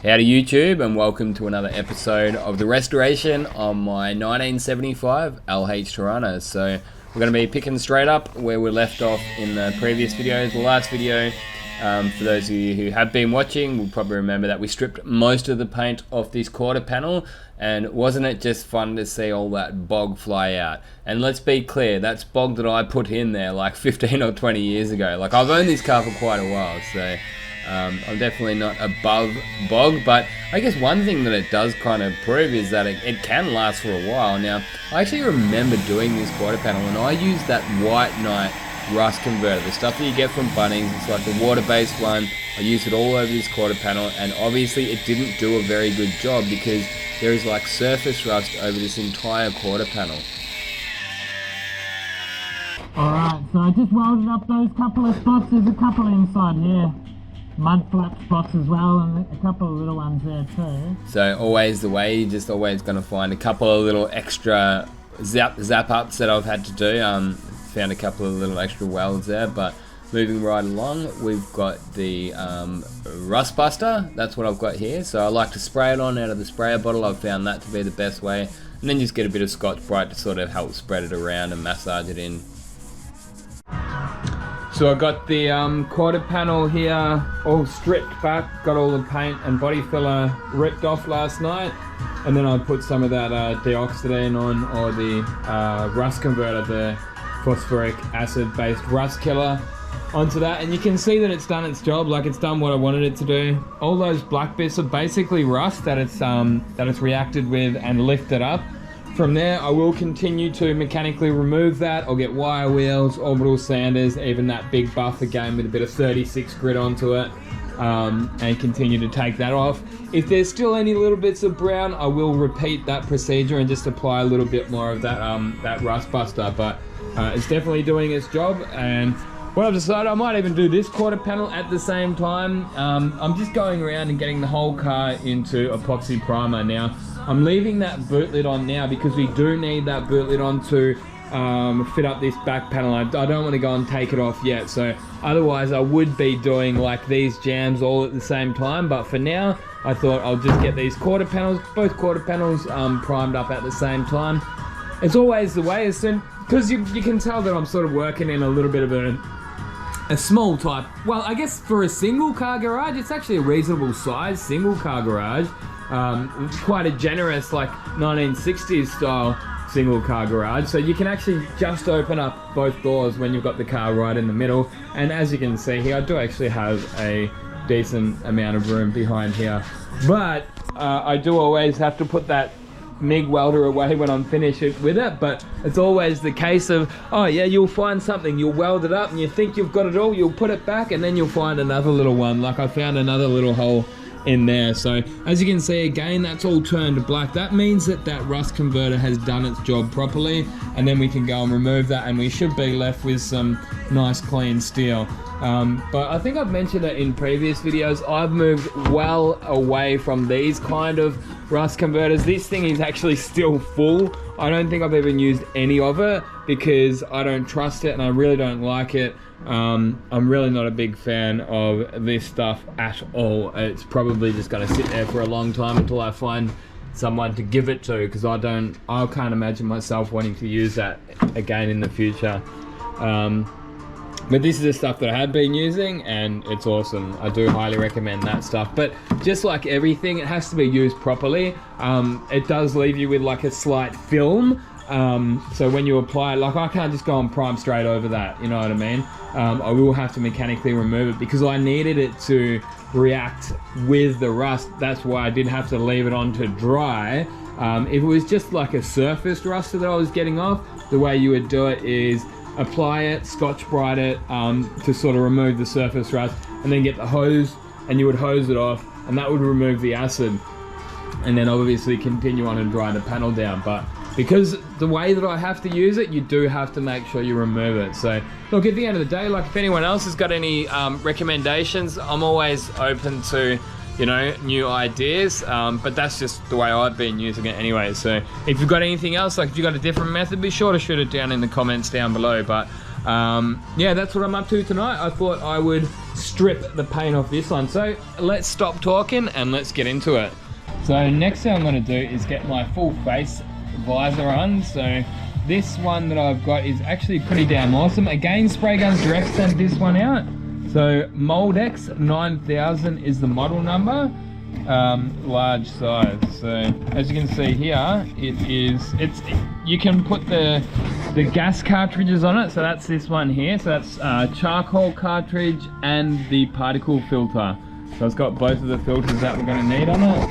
Howdy YouTube, and welcome to another episode of the restoration on my 1975 LH Torana. So we're going to be picking straight up where we left off in the previous video. The last video, for those of you who have been watching, will probably remember that we stripped most of the paint off this quarter panel, and wasn't it just fun to see all that bog fly out? And let's be clear, that's bog that I put in there like 15 or 20 years ago. Like, I've owned this car for quite a while, so I'm definitely not above bog, but I guess one thing that it does kind of prove is that it can last for a while. Now, I actually remember doing this quarter panel, and I used that White Knight rust converter, the stuff that you get from Bunnings. It's like the water-based one. I used it all over this quarter panel, and obviously it didn't do a very good job because there is like surface rust over this entire quarter panel. Alright, so I just welded up those couple of spots. There's a couple inside here. Mud flap spots as well, and a couple of little ones there too. So always the way, you're just always going to find a couple of little extra zap ups that I've had to do. Found a couple of little extra welds there, but moving right along, we've got the rust buster. That's what I've got here. So I like to spray it on out of the sprayer bottle. I've found that to be the best way, and then just get a bit of Scotch-Brite to sort of help spread it around and massage it in. So I got the quarter panel here all stripped back, got all the paint and body filler ripped off last night, and then I put some of that deoxidine on, or the rust converter, the phosphoric acid based rust killer, onto that, and you can see that it's done its job. Like, it's done what I wanted it to do. All those black bits are basically rust that it's reacted with and lifted up. From there, I will continue to mechanically remove that. I'll get wire wheels, orbital sanders, even that big buff again with a bit of 36 grit onto it, and continue to take that off. If there's still any little bits of brown, I will repeat that procedure and just apply a little bit more of that that rust buster. But it's definitely doing its job, and what I've decided, I might even do this quarter panel at the same time. I'm just going around and getting the whole car into epoxy primer. Now, I'm leaving that boot lid on now because we do need that boot lid on to fit up this back panel. I don't want to go and take it off yet, so otherwise I would be doing like these jams all at the same time, but for now I thought I'll just get these quarter panels, both quarter panels primed up at the same time. It's always the way, as soon, because you can tell that I'm sort of working in a little bit of a small type, well, I guess for a single car garage, it's actually a reasonable size single car garage. Quite a generous, like 1960s style single car garage, so you can actually just open up both doors when you've got the car right in the middle. And as you can see here, I do actually have a decent amount of room behind here, but I do always have to put that MIG welder away when I'm finished with it. But it's always the case of, oh yeah, you'll find something, you'll weld it up and you think you've got it all, you'll put it back, and then you'll find another little one. Like, I found another little hole in there. So as you can see, again, that's all turned black. That means that that rust converter has done its job properly, and then we can go and remove that, and we should be left with some nice clean steel. But I think I've mentioned it in previous videos, I've moved well away from these kind of rust converters. This thing is actually still full. I don't think I've even used any of it because I don't trust it and I really don't like it. I'm really not a big fan of this stuff at all. It's probably just going to sit there for a long time until I find someone to give it to, because I can't imagine myself wanting to use that again in the future. But this is the stuff that I have been using, and it's awesome. I do highly recommend that stuff. But just like everything, it has to be used properly. It does leave you with like a slight film. So when you apply it, like, I can't just go and prime straight over that, you know what I mean? I will have to mechanically remove it because I needed it to react with the rust. That's why I did have to leave it on to dry. If it was just like a surface rust that I was getting off, the way you would do it is apply it, Scotch-Brite it to sort of remove the surface rust, and then get the hose, and you would hose it off, and that would remove the acid, and then obviously continue on and dry the panel down. But because the way that I have to use it, you do have to make sure you remove it. So look, at the end of the day, like, if anyone else has got any recommendations, I'm always open to, you know, new ideas, but that's just the way I've been using it anyway. So if you've got anything else, like if you've got a different method, be sure to shoot it down in the comments down below. But yeah, that's what I'm up to tonight. I thought I would strip the paint off this one. So let's stop talking and let's get into it. So next thing I'm going to do is get my full face visor on. So this one that I've got is actually pretty damn awesome. Again, Spray Guns Direct sent this one out. So Moldex 9000 is the model number, large size. So as you can see here, you can put the gas cartridges on it. So that's this one here. So that's charcoal cartridge and the particle filter. So it's got both of the filters that we're going to need on it.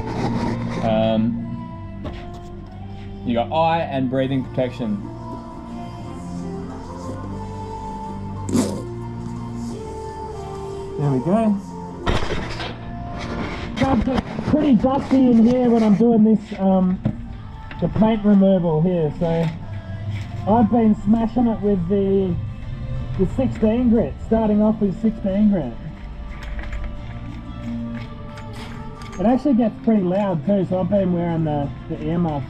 You got eye and breathing protection. There we go. It's pretty dusty in here when I'm doing this, the paint removal here. So I've been smashing it with the 16 grit, starting off with 16 grit. It actually gets pretty loud too, so I've been wearing the earmuffs.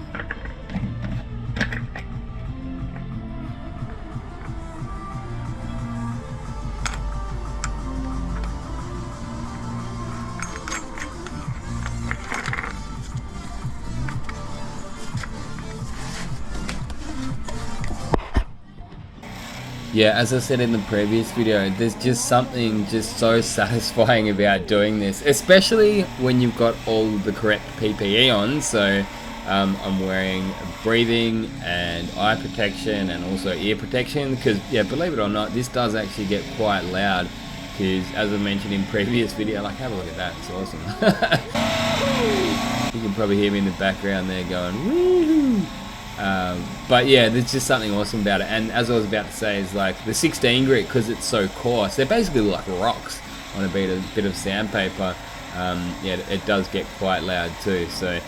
Yeah, as I said in the previous video, there's just something just so satisfying about doing this, especially when you've got all the correct PPE on. So I'm wearing breathing and eye protection and also ear protection, because yeah, believe it or not, this does actually get quite loud, because as I mentioned in previous video, like have a look at that, it's awesome. You can probably hear me in the background there going woohoo. But yeah, there's just something awesome about it. And as I was about to say, is like the 16 grit, because it's so coarse, they're basically like rocks on a bit of sandpaper. Yeah, it does get quite loud too. So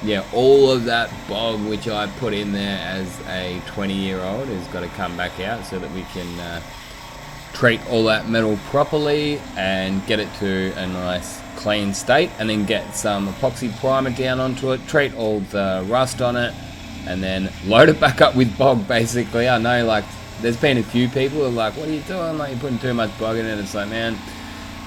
yeah, all of that bog which I put in there as a 20-year-old has got to come back out, so that we can treat all that metal properly and get it to a nice clean state, and then get some epoxy primer down onto it, treat all the rust on it, and then load it back up with bog. Basically, I know like there's been a few people who are like, what are you doing, like you're putting too much bog in it. It's like, man,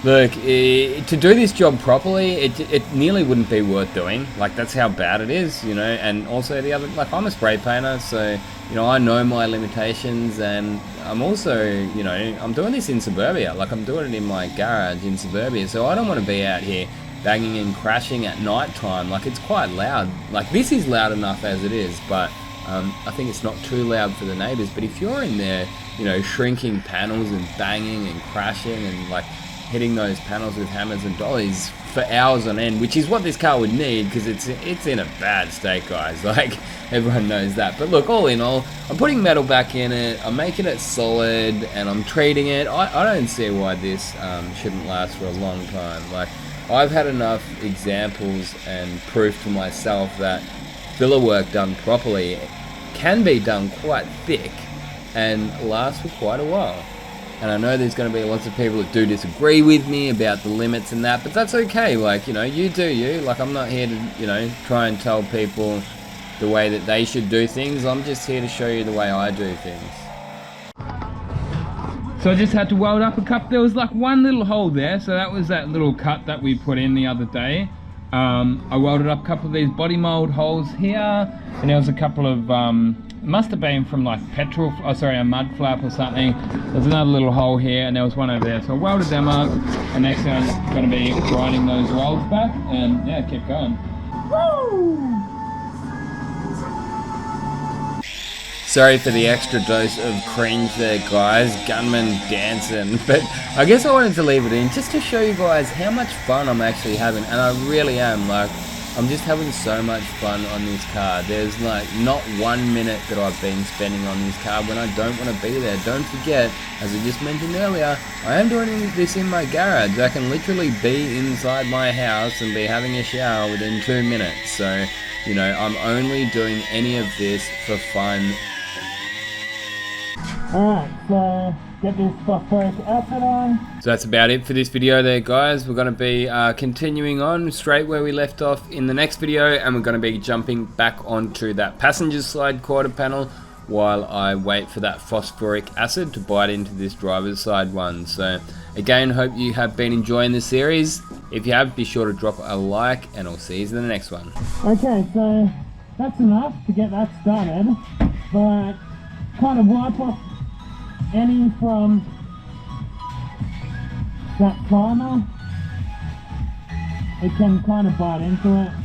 look, to do this job properly, it nearly wouldn't be worth doing. Like that's how bad it is, you know. And also the other, like I'm a spray painter, so you know I know my limitations, and I'm also, you know, I'm doing this in suburbia, like I'm doing it in my garage in suburbia, so I don't want to be out here banging and crashing at night time. Like it's quite loud. Like this is loud enough as it is, but I think it's not too loud for the neighbors. But if you're in there, you know, shrinking panels and banging and crashing and like hitting those panels with hammers and dollies for hours on end, which is what this car would need, because it's in a bad state, guys. Like everyone knows that. But look, all in all, I'm putting metal back in it, I'm making it solid, and I'm treating it. I don't see why this shouldn't last for a long time. Like I've had enough examples and proof to myself that filler work done properly can be done quite thick and last for quite a while. And I know there's going to be lots of people that do disagree with me about the limits and that, but that's okay. Like, you know, you do you. Like, I'm not here to, you know, try and tell people the way that they should do things. I'm just here to show you the way I do things. So I just had to weld up a couple. There was like one little hole there, so that was that little cut that we put in the other day. I welded up a couple of these body mold holes here, and there was a couple of must have been from like a mud flap or something. There's another little hole here, and there was one over there, so I welded them up, and next thing I'm going to be grinding those welds back, and yeah, keep going. Woo! Sorry for the extra dose of cringe there, guys. Gunman dancing. But I guess I wanted to leave it in just to show you guys how much fun I'm actually having. And I really am. Like, I'm just having so much fun on this car. There's like not 1 minute that I've been spending on this car when I don't want to be there. Don't forget, as I just mentioned earlier, I am doing this in my garage. I can literally be inside my house and be having a shower within 2 minutes. So, you know, I'm only doing any of this for fun. Alright, so get this phosphoric acid on. So that's about it for this video there, guys. We're going to be continuing on straight where we left off in the next video, and we're going to be jumping back onto that passenger side quarter panel while I wait for that phosphoric acid to bite into this driver's side one. So again, hope you have been enjoying this series. If you have, be sure to drop a like, and I'll see you in the next one. Okay, so that's enough to get that started, but kind of wipe off any from that primer. It can kind of bite into it.